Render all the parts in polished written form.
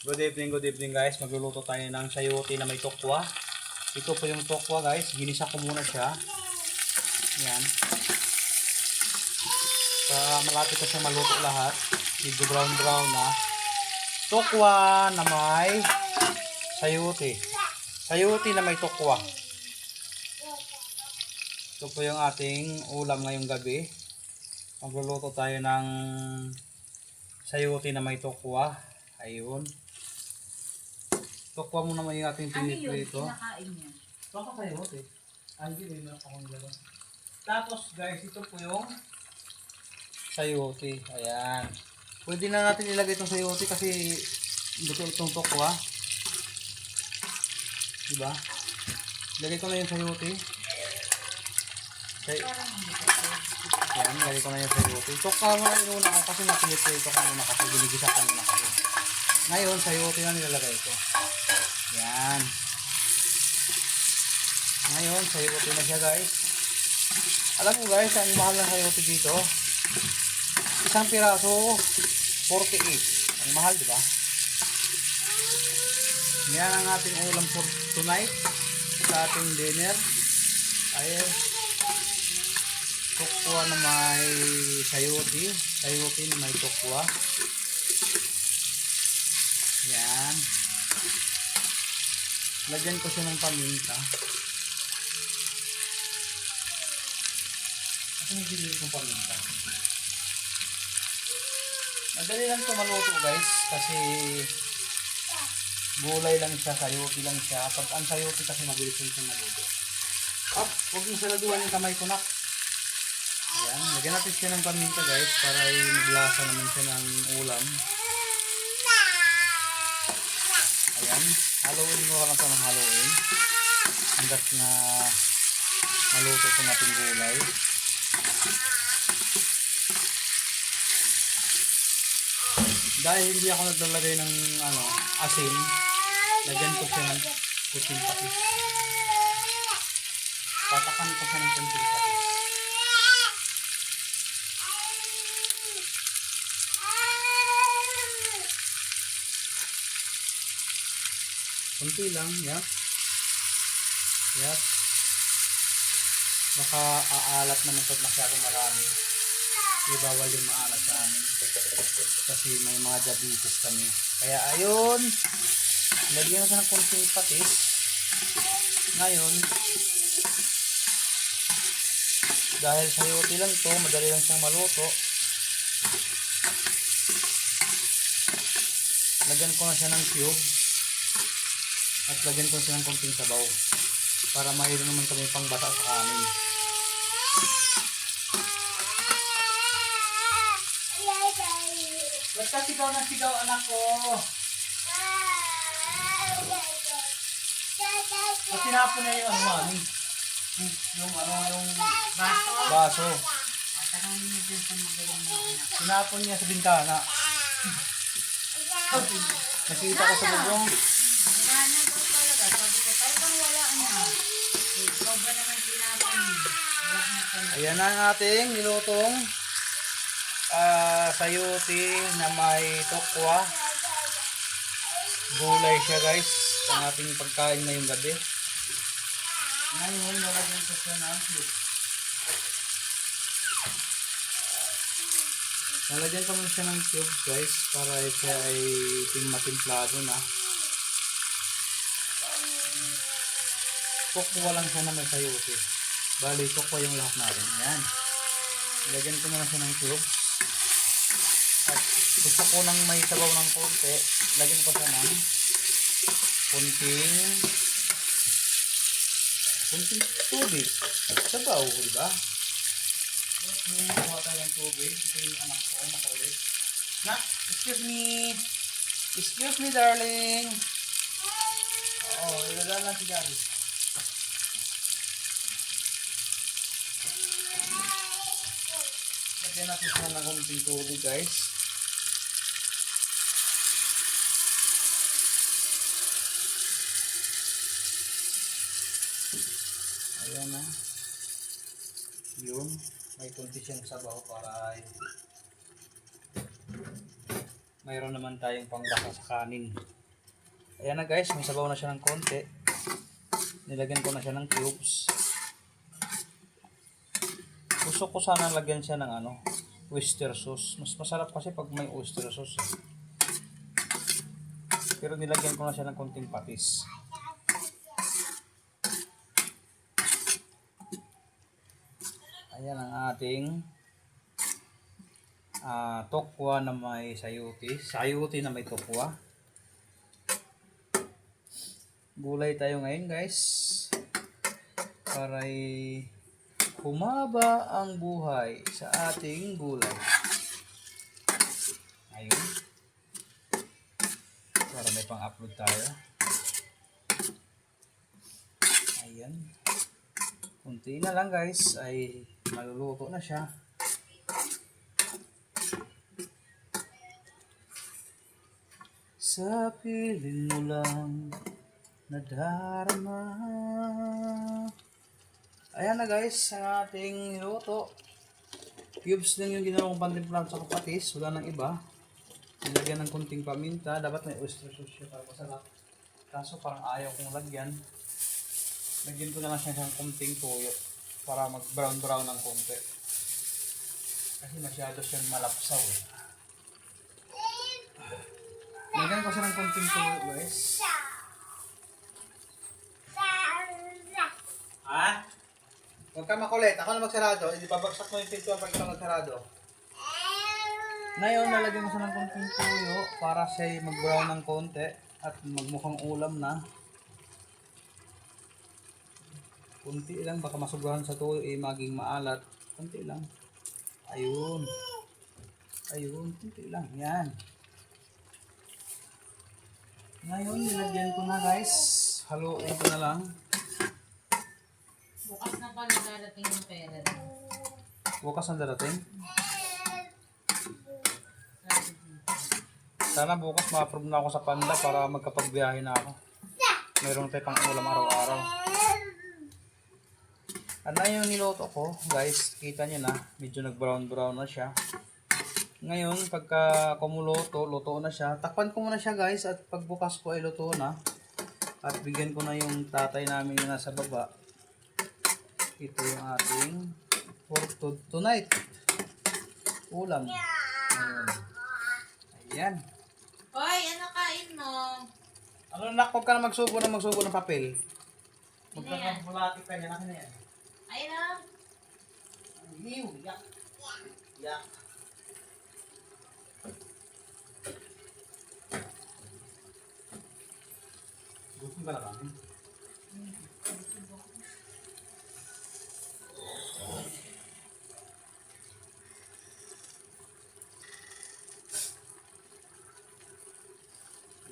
Good evening guys. Magluluto tayo ng sayote na may tokwa. Ito po yung tokwa guys. Ginisa ko muna siya. Yan. Malapit na siya maluto lahat. Medyo brown na. Tokwa na may sayote. Sayote na may tokwa. Ito po yung ating ulam ngayong gabi. Magluluto tayo ng sayote na may tokwa. Ayun. Tokwa mo naman yung ating piniprito. Kinakain niya. Tokwa sayote. Hindi, may meron akong nilagay. Tapos guys, ito po yung sayote. Ayan. Pwede na natin ilagay itong sayote kasi luto itong tokwa. Diba? Lagay ko na yung sayote. Ayan, lagay ko na yung sayote. Tokwa mo na yung una ko kasi napiniprito ko muna kasi ginigisa ko muna kasi. Ngayon, sayote na nilalagay ko. Ayan. Ngayon, sayote na siya guys. Alam mo guys, ang mahal ng sayote dito. Isang piraso, 48. Ang mahal, di ba? Yan ang ating ulam for tonight. Sa ating dinner. Ayun. Tokwa na may sayote. Sayote na may tokwa. Yan. Lagyan ko siya ng paminta. Kasi nagbilin kong paminta. Madali lang ito maluto guys. Kasi gulay lang siya, sayote lang siya. Pag ang sayote kasi mabilis lang siya maluto. Huwag mo saladuan yung kamay ko na. Ayan. Lagyan natin siya ng paminta guys. Para maglasa naman siya ng ulam. Ayan. Haluin mo lang ito ng haluin. Hanggat na maluto itong ating gulay. Dahil hindi ako naglalagay ng asin, lagyan ko siya ng kunting patis. Tatakan ko siya ng kunting patis. Kunti lang, yan. Yan. Baka aalat naman ito masyadong marami. Bawal yung maalat sa amin. Kasi may mga diabetes kami. Kaya ayun. Lagyan na siya ng kunting patis. Ngayon. Dahil sayote lang to, madali lang siyang maluto. Lagyan ko na siya ng cube. At lagyan ko siya ng kunting sabaw. Para mayroon naman kami pang bata sa amin. Basta sigaw na sigaw anak ko. At sinapon niya yung mami. Yung baso. Sinapon niya sa bintana. Nakita ko sa bubong. Ayan na ang ating nilutong sayote na may tokwa. Gulay siya guys. Ang ating pagkain ngayong gabi. Ngayon, nalagyan ko siya ng cube. Nalagyan ko siya ng cube guys. Para siya ay matimplado na. Tokwa lang siya na may sayote. Bali, tokwa yung lahat natin. Yan. Nalagyan ko na siya ng cube. At gusto ko nang may sabaw ng konti, lagyan ko siya ng kunting tubig. Sabaw, diba? Kuha tayo ng tubig. Ito yung anak ko, makulit. Nak, excuse me. Excuse me, darling. Ilagyan lang si Gary. Lagyan natin siya ng kunting tubig, guys. Ayan na. Yun. May kunti siyang sabaw para mayroon naman tayong pangbaka sa kanin. Ayan na guys, may sabaw na siya ng konti. Nilagyan ko na siya ng cubes. Gusto ko sana lagyan siya ng oyster sauce. Mas masarap kasi pag may oyster sauce. Pero nilagyan ko na siya ng konting patis. Ayan ang ating tokwa na may sayuti. Sayuti na may tokwa. Gulay tayo ngayon guys. Para humaba ang buhay sa ating gulay. Ayun. Para may pang-upload tayo. Ayan. Kunti na lang guys ay maluluto na siya. Sa piling mo lang nadarama. Ayan na guys, ang ating niluto. Cubes lang yung ginawang pantimplan sa kapatis. Wala nang iba. Nilagyan ng kunting paminta. Dapat may oyster sauce siya para masarap. Kaso parang ayaw kong lagyan. Lagyan ko na lang siya ng kunting toyo para mag brown brown ng konti. Kasi masyado siyang malapsaw eh. Lagyan ko siya ng kunting toyo guys. Ha? Huwag ka makulit. Ako na magsarado. Hindi babagsak mo yung pintuan pag ikaw magsarado. Ngayon, lalagyan mo siya ng konting tuyo para siya mag-brown ng konti at magmukhang ulam na. Kunti lang. Baka masugahan sa tuyo maging maalat. Kunti lang. Ayun. Ayun. Kunti lang. Yan. Ngayon, nilagyan ko na guys. Haluin ko na lang. Bukas na pala darating yung pera. Bukas ang darating? Sana bukas ma-approve na ako sa Panda para magkapagbiyahe na ako. Mayroon tayo pang ulam araw-araw. Ano yung niloto ko, guys, kita nyo na, medyo nag-brown-brown na siya. Ngayon, pagka kumuloto, luto na siya. Takpan ko muna siya guys at pagbukas ko ay luto na. At bigyan ko na yung tatay namin na nasa baba. Ito yung ating for tonight. Ulam. Ayan. Ayan. Hoy, ano kain mo? Ano nak, huwag ka na magsubo ng papel. Huwag ka Ano yan? na bulati ka niya. Akin na yan. Ayun na. Liw. Yak. Yak. Gusto ba na kami?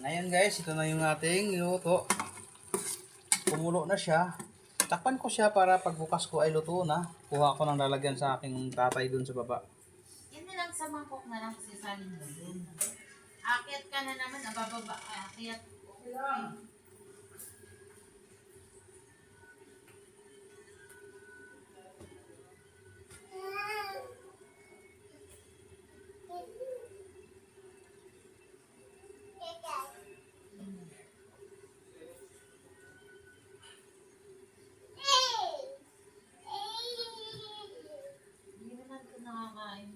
Ngayon guys, ito na yung ating niluto. Kumulo na siya. Takpan ko siya para pagbukas ko ay luto na. Kuha ko ng lalagyan sa aking tatay dun sa baba. Yan na lang sa mangkok na lang kasi salin mo dun. Akyat ka na naman, abababa. Akyat. Okay lang. Hindi naman ito nakakain.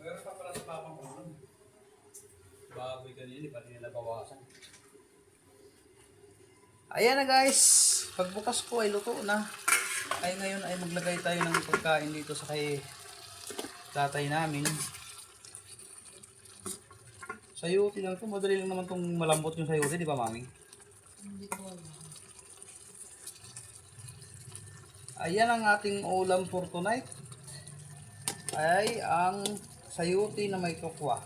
Mayroon pa pala sa papang ko nun. Baboy kanina, di pa nila bawasan. Ayan na guys, pagbukas ko ay luto na. Ay ngayon ay maglagay tayo ng pagkain dito sa kay tatay namin. Sayuti lang ito, madali lang naman itong malambot yung sayuti, di ba mami? Hindi ko alam. Ayan ang ating ulam for tonight. Ay ang sayuti na may tokwa.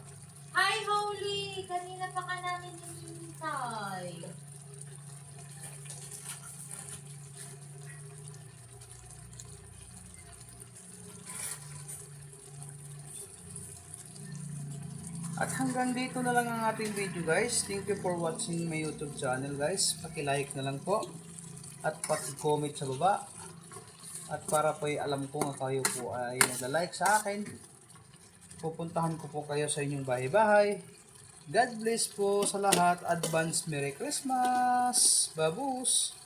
Hi, Holy! Kanina pa ka namin hinihintay. At hanggang dito na lang ang ating video guys. Thank you for watching my YouTube channel guys. Paki-like na lang po. At paki-comment sa baba. At para po ay alam ko nga kayo po ay nag-like sa akin. pupuntahan ko po kayo sa inyong bahay-bahay. God bless po sa lahat. Advance Merry Christmas! Babus!